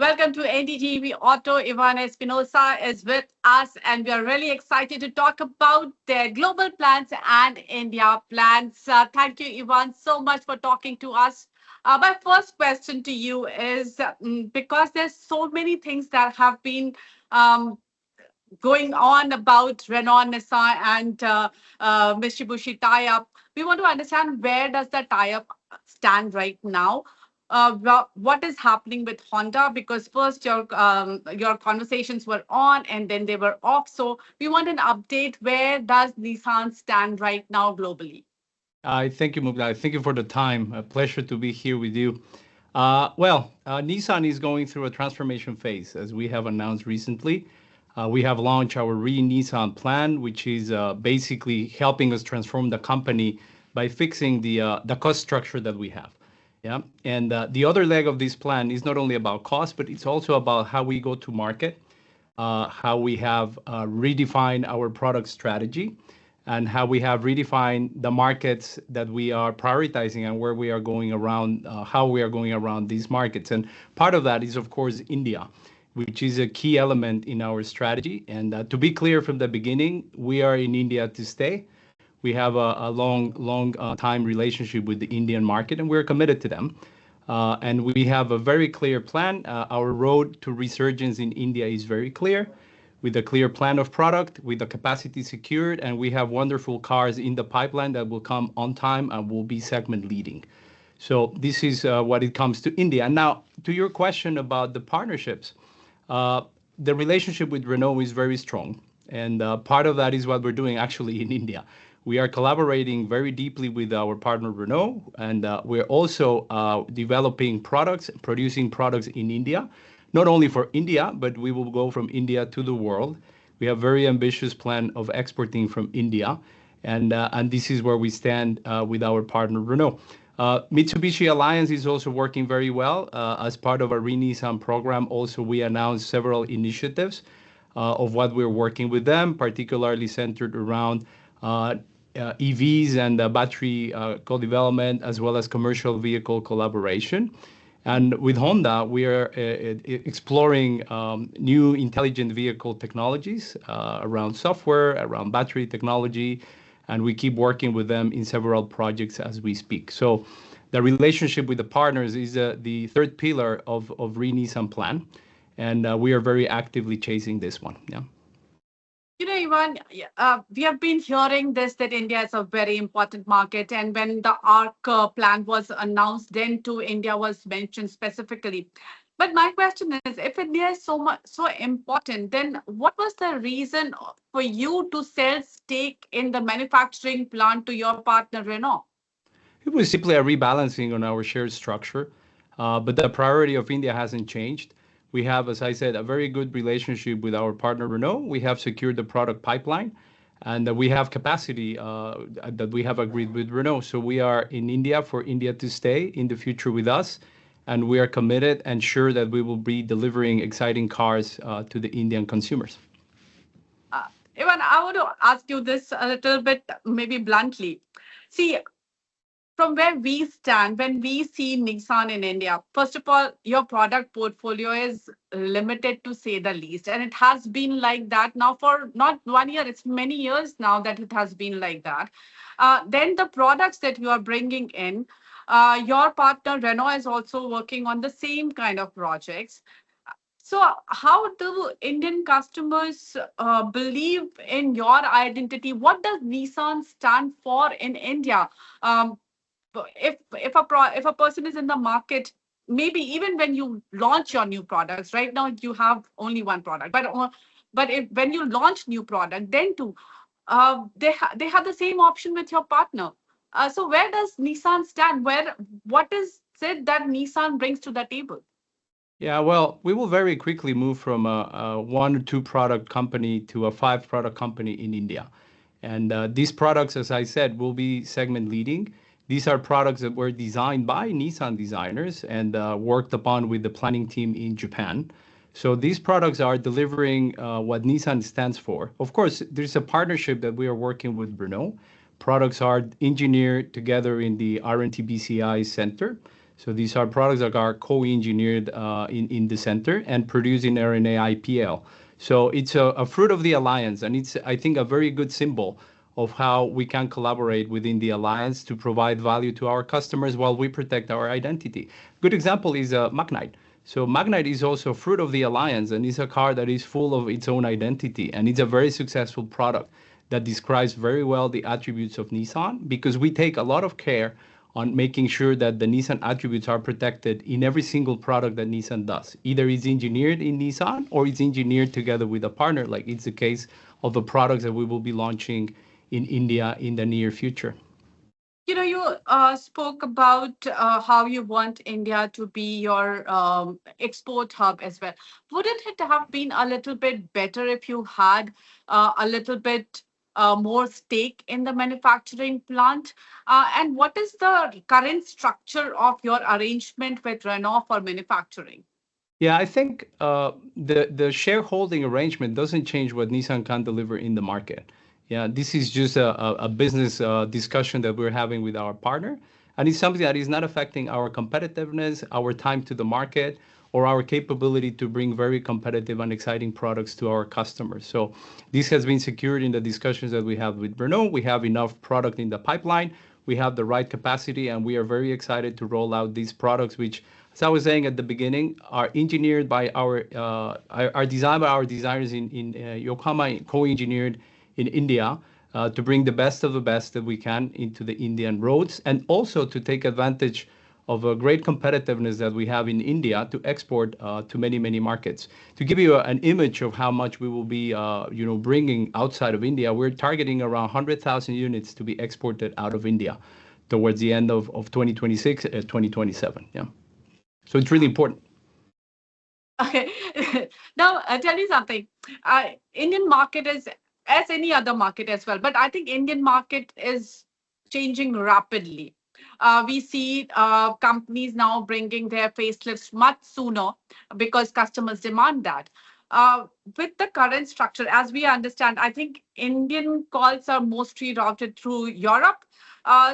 Welcome to NDTV Auto. Ivan Espinosa is with us, and we are really excited to talk about their global plans and India plans. Thank you, Ivan, so much for talking to us. My first question to you is because there's so many things that have been um, going on about Renault, Nissan, and Mitsubishi tie-up. We want to understand where does the tie-up stand right now. What is happening with Honda? Because first your conversations were on and then they were off. So we want an update. Where does Nissan stand right now globally? I thank you, Mugdha. Thank you for the time. A pleasure to be here with you. Nissan is going through a transformation phase, as we have announced recently. We have launched our Re-Nissan plan, which is basically helping us transform the company by fixing the cost structure that we have. Yeah, and the other leg of this plan is not only about cost, but it's also about how we go to market, how we have redefined our product strategy, and how we have redefined the markets that we are prioritizing and where we are going around, how we are going around these markets. And part of that is, of course, India, which is a key element in our strategy. And to be clear from the beginning, we are in India to stay. We have a long time relationship with the Indian market, and we're committed to them. And we have a very clear plan. Our road to resurgence in India is very clear, with a clear plan of product, with the capacity secured, and we have wonderful cars in the pipeline that will come on time and will be segment leading. So this is what it comes to India. And now, to your question about the partnerships, the relationship with Renault is very strong. And part of that is what we're doing actually in India. We are collaborating very deeply with our partner Renault, and we're also developing products, producing products in India, not only for India, but we will go from India to the world. We have a very ambitious plan of exporting from India, and this is where we stand with our partner Renault. Mitsubishi Alliance is also working very well. As part of our Re-Nissan program, also we announced several initiatives of what we're working with them, particularly centered around EVs and battery co-development, as well as commercial vehicle collaboration. And with Honda, we are exploring new intelligent vehicle technologies around software, around battery technology, and we keep working with them in several projects as we speak. So the relationship with the partners is the third pillar of Re-Nissan plan, and we are very actively chasing this one. Yeah. You know, Ivan, we have been hearing this that India is a very important market. And when the ARC plan was announced, then too, India was mentioned specifically. But my question is, if India is so important, then what was the reason for you to sell stake in the manufacturing plant to your partner Renault? It was simply a rebalancing on our shared structure, but the priority of India hasn't changed. We have, as I said, a very good relationship with our partner Renault. We have secured the product pipeline, and we have capacity that we have agreed with Renault. So we are in India for India to stay in the future with us, and we are committed and sure that we will be delivering exciting cars to the Indian consumers. Ivan, I want to ask you this a little bit, maybe bluntly. See, from where we stand, when we see Nissan in India, first of all, your product portfolio is limited to say the least. And it has been like that now for not 1 year, it's many years now that it has been like that. Then the products that you are bringing in, your partner Renault is also working on the same kind of projects. So how do Indian customers believe in your identity? What does Nissan stand for in India? If a person is in the market, maybe even when you launch your new products, right now you have only one product, but when you launch new product, then too, they have the same option with your partner. So where does Nissan stand? What is it that Nissan brings to the table? Yeah, well, we will very quickly move from a one or two product company to a 5 product company in India. And these products, as I said, will be segment leading. These are products that were designed by Nissan designers and worked upon with the planning team in Japan. So these products are delivering what Nissan stands for. Of course, there's a partnership that we are working with Renault. Products are engineered together in the R&T BCI center. So these are products that are co-engineered in the center and produced in RNA IPL. So it's a fruit of the alliance, and it's, I think, a very good symbol of how we can collaborate within the alliance to provide value to our customers while we protect our identity. Good example is Magnite. So Magnite is also a fruit of the alliance, and it's a car that is full of its own identity, and it's a very successful product that describes very well the attributes of Nissan, because we take a lot of care on making sure that the Nissan attributes are protected in every single product that Nissan does. Either it's engineered in Nissan or it's engineered together with a partner, like it's the case of the products that we will be launching in India in the near future. You spoke about how you want India to be your export hub as well. Wouldn't it have been a little bit better if you had a little bit more stake in the manufacturing plant? And what is the current structure of your arrangement with Renault for manufacturing? Yeah, I think the shareholding arrangement doesn't change what Nissan can deliver in the market. Yeah, this is just a business discussion that we're having with our partner, and it's something that is not affecting our competitiveness, our time to the market, or our capability to bring very competitive and exciting products to our customers. So this has been secured in the discussions that we have with Renault. We have enough product in the pipeline. We have the right capacity, and we are very excited to roll out these products, which, as I was saying at the beginning, are engineered by are designed by our designers in Yokohama, co-engineered in India, to bring the best of the best that we can into the Indian roads, and also to take advantage of a great competitiveness that we have in India to export to many, many markets. To give you an image of how much we will be, bringing outside of India, we're targeting around 100,000 units to be exported out of India towards the end of 2026, 2027. Yeah. So it's really important. Okay. Now, I'll tell you something. Indian market is as any other market as well, but I think Indian market is changing rapidly. We see companies now bringing their facelifts much sooner because customers demand that. With the current structure, as we understand, I think Indian calls are mostly routed through Europe.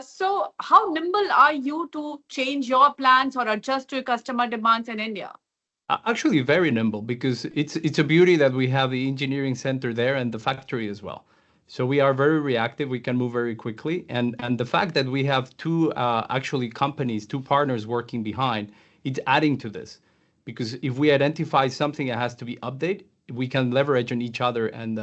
So, how nimble are you to change your plans or adjust to customer demands in India? Actually, very nimble, because it's a beauty that we have the engineering center there and the factory as well. So we are very reactive. We can move very quickly, and the fact that we have two actually companies, two partners working behind, it's adding to this. Because if we identify something that has to be updated, we can leverage on each other and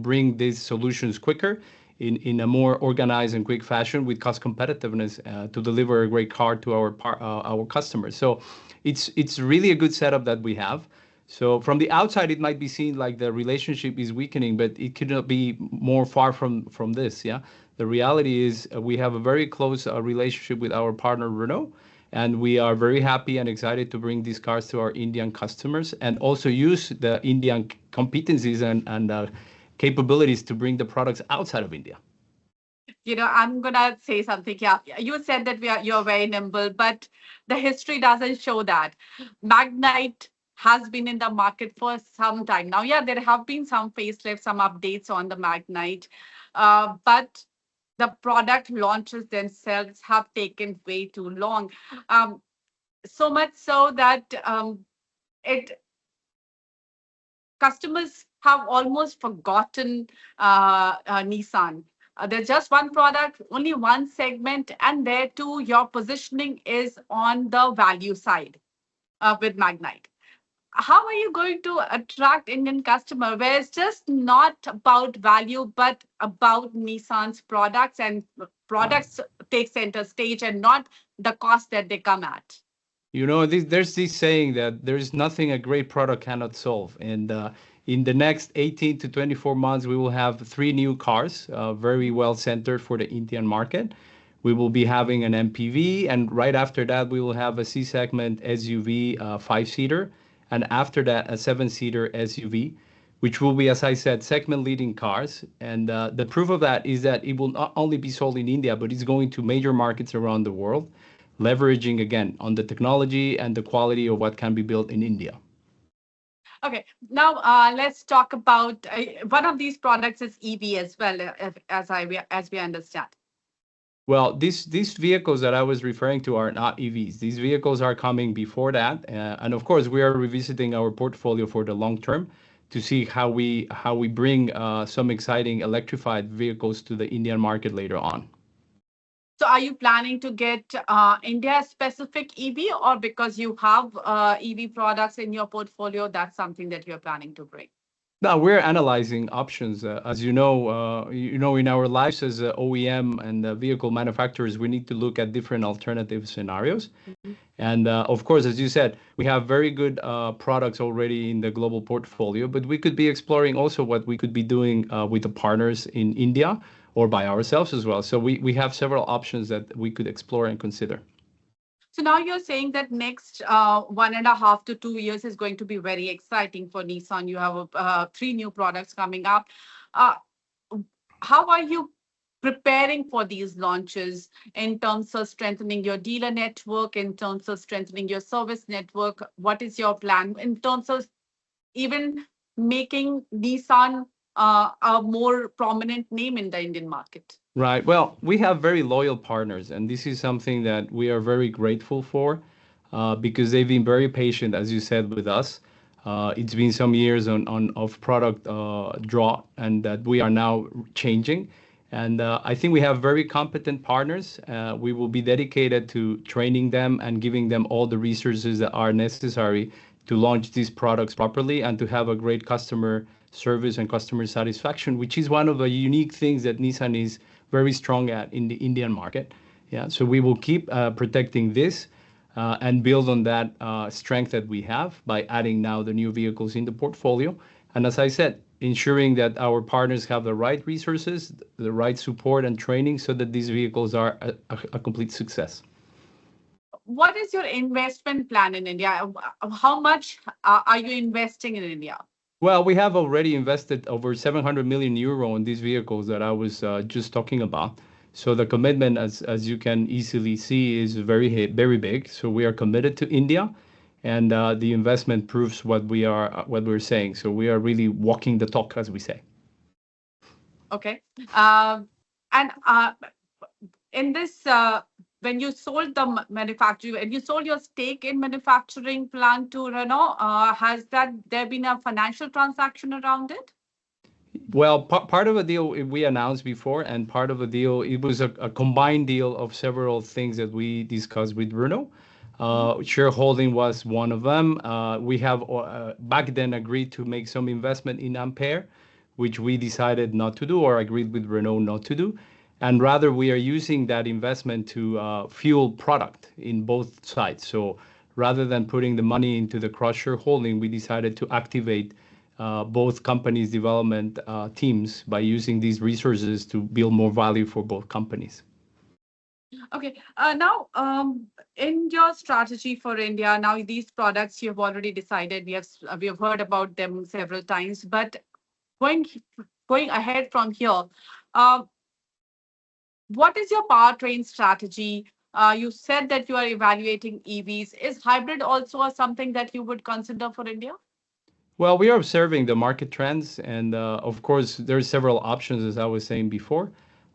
bring these solutions quicker in a more organized and quick fashion with cost competitiveness to deliver a great car to our customers. So it's really a good setup that we have. So from the outside, it might be seen like the relationship is weakening, but it could not be more far from this. Yeah, the reality is we have a very close relationship with our partner Renault, and we are very happy and excited to bring these cars to our Indian customers and also use the Indian competencies and capabilities to bring the products outside of India. I'm gonna say something. Yeah, you said that you're very nimble, but the history doesn't show that. Magnite has been in the market for some time now. Yeah, there have been some facelifts, some updates on the Magnite, but the product launches themselves have taken way too long. So much so that it customers have almost forgotten Nissan. There's just one product, only one segment, and there too, your positioning is on the value side with Magnite. How are you going to attract Indian customer where it's just not about value, but about Nissan's products, and products take center stage and not the cost that they come at? There's this saying that there's nothing a great product cannot solve. And in the next 18 to 24 months, we will have 3 new cars, very well centered for the Indian market. We will be having an MPV, and right after that, we will have a C-segment SUV 5-seater, and after that, a 7-seater SUV, which will be, as I said, segment-leading cars. And the proof of that is that it will not only be sold in India, but it's going to major markets around the world, leveraging, again, on the technology and the quality of what can be built in India. Okay, now let's talk about one of these products is EV as well, as we understand. Well, these vehicles that I was referring to are not EVs. These vehicles are coming before that, and of course, we are revisiting our portfolio for the long term to see how we bring some exciting electrified vehicles to the Indian market later on. So are you planning to get India-specific EV, or because you have EV products in your portfolio, that's something that you're planning to bring? Now we're analyzing options. As in our lives as a OEM and vehicle manufacturers, we need to look at different alternative scenarios. Mhm. And of course, as you said, we have very good products already in the global portfolio, but we could be exploring also what we could be doing with the partners in India or by ourselves as well. So we have several options that we could explore and consider. So now you're saying that next 1.5 to 2 years is going to be very exciting for Nissan. You have three new products coming up. Uh, how are you preparing for these launches in terms of strengthening your dealer network, in terms of strengthening your service network? What is your plan in terms of even making Nissan a more prominent name in the Indian market? Right. Well, we have very loyal partners, and this is something that we are very grateful for because they've been very patient, as you said, with us. It's been some years on of product draw, and that we are now changing. And I think we have very competent partners. We will be dedicated to training them and giving them all the resources that are necessary to launch these products properly and to have a great customer service and customer satisfaction, which is one of the unique things that Nissan is very strong at in the Indian market. Yeah, so we will keep protecting this and build on that strength that we have by adding now the new vehicles in the portfolio. And as I said, ensuring that our partners have the right resources, the right support and training so that these vehicles are a complete success. What is your investment plan in India? How much are you investing in India? Well, we have already invested over 700 million euro in these vehicles that I was just talking about. So the commitment, as you can easily see, is very big. So we are committed to India, and the investment proves what we're saying. So we are really walking the talk, as we say. Okay. And in this, when you sold the manufacturing, when you sold your stake in manufacturing plant to Renault, has there been a financial transaction around it? Well, part of a deal we announced before, and part of a deal, it was a combined deal of several things that we discussed with Renault. Shareholding was one of them. We have back then agreed to make some investment in Ampere, which we decided not to do or agreed with Renault not to do. And rather, we are using that investment to fuel product in both sides. So rather than putting the money into the cross shareholding, we decided to activate both companies' development teams by using these resources to build more value for both companies. Okay. Now, in your strategy for India, now these products you have already decided. We have heard about them several times, but going going ahead from here, uh, what is your powertrain strategy? You said that you are evaluating EVs. Is hybrid also something that you would consider for India? Well, we are observing the market trends, and of course, there are several options, as I was saying before.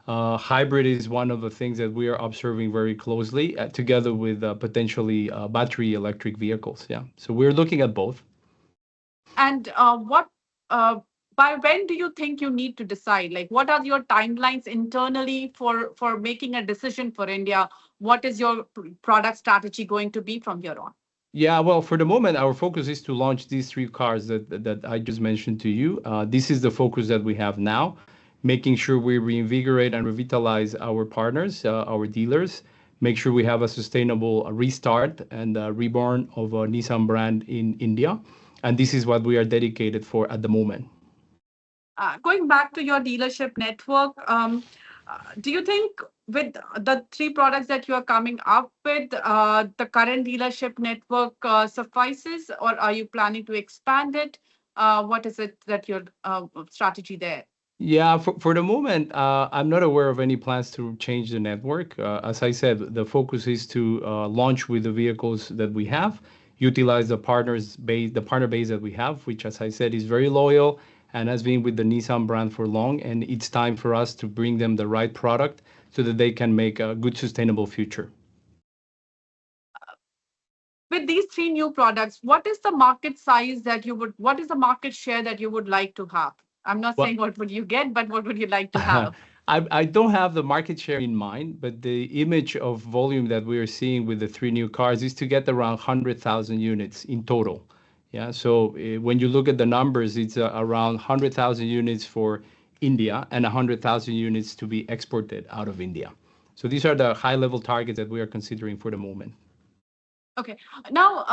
Hybrid is one of the things that we are observing very closely, together with potentially battery electric vehicles. Yeah, so we're looking at both. And uh, by when do you think you need to decide? Like, what are your timelines internally for making a decision for India? What is your product strategy going to be from here on? Yeah, well, for the moment, our focus is to launch these three cars that I just mentioned to you. This is the focus that we have now, making sure we reinvigorate and revitalize our partners, our dealers, make sure we have a sustainable restart and reborn of a Nissan brand in India. And this is what we are dedicated for at the moment. Going back to your dealership network, do you think with the three products that you are coming up with, the current dealership network suffices, or are you planning to expand it? What is it that your strategy there? Yeah, for the moment, I'm not aware of any plans to change the network. As I said, the focus is to launch with the vehicles that we have, utilize the partner base that we have, which, as I said, is very loyal and has been with the Nissan brand for long. And it's time for us to bring them the right product so that they can make a good sustainable future. With these three new products, what is the market size that you would, what is the market share that you would like to have? I'm not Well, saying what would you get, but what would you like to have? I don't have the market share in mind, but the image of volume that we are seeing with the three new cars is to get around 100,000 units in total. Yeah, so when you look at the numbers, it's around 100,000 units for India and 100,000 units to be exported out of India. So these are the high-level targets that we are considering for the moment. Okay. Now,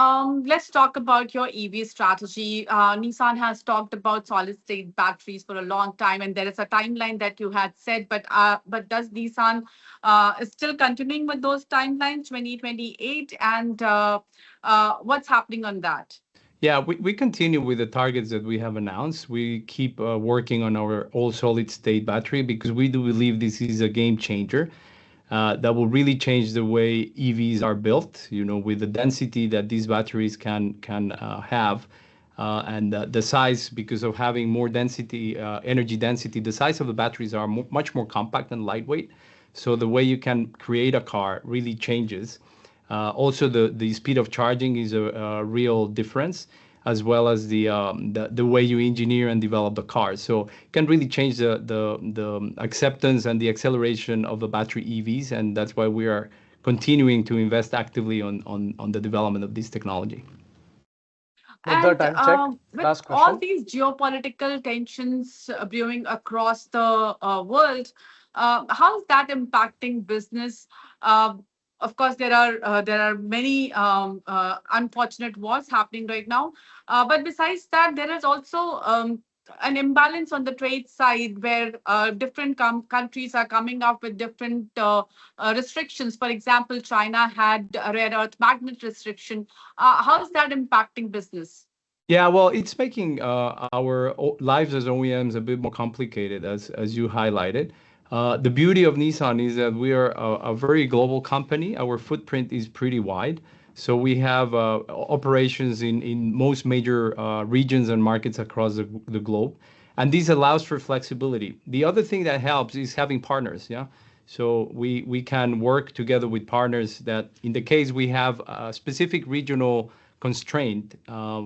let's talk about your EV strategy. Nissan has talked about solid-state batteries for a long time, and there is a timeline that you had said. But does Nissan is still continuing with those timelines, 2028, and what's happening on that? Yeah, we continue with the targets that we have announced. We keep working on our all solid state battery because we do believe this is a game changer that will really change the way EVs are built, with the density that these batteries can have. And the size, because of having more density, energy density, the size of the batteries are much more compact and lightweight. So the way you can create a car really changes. Also, the speed of charging is a real difference, as well as the way you engineer and develop the car. So it can really change the acceptance and the acceleration of the battery EVs, and that's why we are continuing to invest actively on the development of this technology. Mugdha, And time check. with Last all question. these geopolitical tensions brewing across the world, how is that impacting business? Uh, of course, there are many unfortunate wars happening right now, but besides that, there is also an imbalance on the trade side where different countries are coming up with different restrictions. For example, China had a rare earth magnet restriction. How is that impacting business? Yeah, well, it's making our lives as OEMs a bit more complicated, as you highlighted. The beauty of Nissan is that we are a very global company. Our footprint is pretty wide. So we have operations in most major regions and markets across the globe. And this allows for flexibility. The other thing that helps is having partners. Yeah. So we can work together with partners that, in the case we have a specific regional constraint,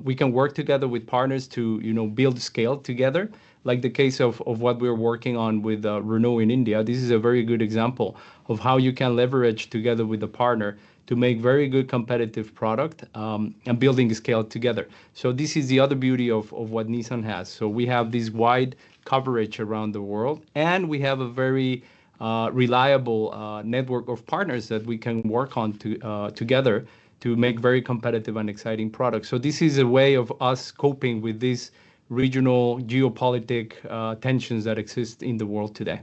we can work together with partners to build scale together, like the case of what we're working on with Renault in India. This is a very good example of how you can leverage together with a partner to make very good competitive product, and building scale together. So this is the other beauty of what Nissan has. So we have this wide coverage around the world, and we have a very reliable network of partners that we can work on together to make very competitive and exciting products. So this is a way of us coping with these regional geopolitical tensions that exist in the world today.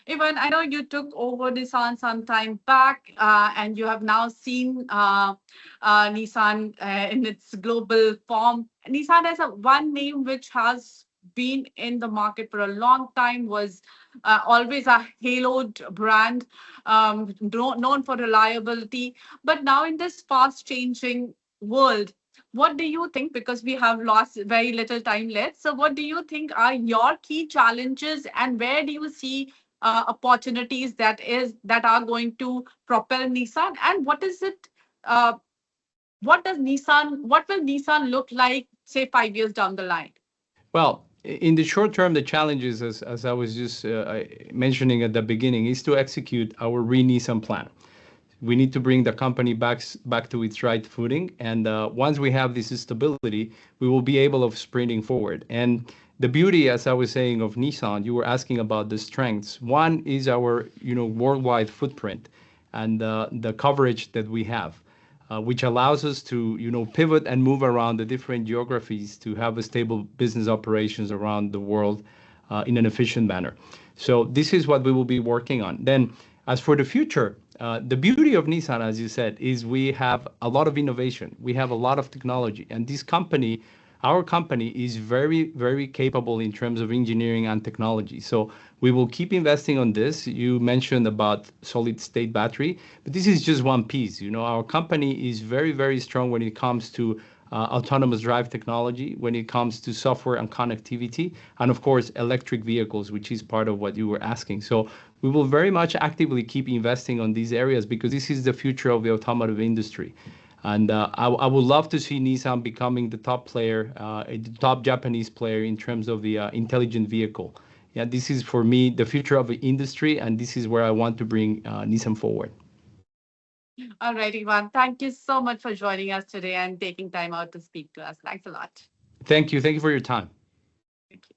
Ivan, I know you took over Nissan some time back, and you have now seen Nissan in its global form. Nissan has one name which has been in the market for a long time, was always a haloed brand, known for reliability. But now in this fast-changing world, what do you think? Because we have lost very little time left. So what do you think are your key challenges, and where do you see opportunities that are going to propel Nissan? And what is it? Uh, what will Nissan look like, say, 5 years down the line? Well, in the short term, the challenges, as I was just mentioning at the beginning, is to execute our re-Nissan plan. We need to bring the company back to its right footing. And once we have this stability, we will be able of sprinting forward. And the beauty, as I was saying, of Nissan, you were asking about the strengths. One is our worldwide footprint and the coverage that we have, which allows us to pivot and move around the different geographies to have a stable business operations around the world in an efficient manner. So this is what we will be working on. Then, as for the future, the beauty of Nissan, as you said, is we have a lot of innovation. We have a lot of technology. And this company, our company, is very, very capable in terms of engineering and technology. So we will keep investing on this. You mentioned about solid state battery, but this is just one piece. Our company is very, very strong when it comes to autonomous drive technology, when it comes to software and connectivity, and of course, electric vehicles, which is part of what you were asking. So we will very much actively keep investing on these areas because this is the future of the automotive industry. And I would love to see Nissan becoming the top player, the top Japanese player in terms of the intelligent vehicle. Yeah, this is for me the future of the industry, and this is where I want to bring Nissan forward. All right, Ivan. Thank you so much for joining us today and taking time out to speak to us. Thanks a lot. Thank you. Thank you for your time. Thank you.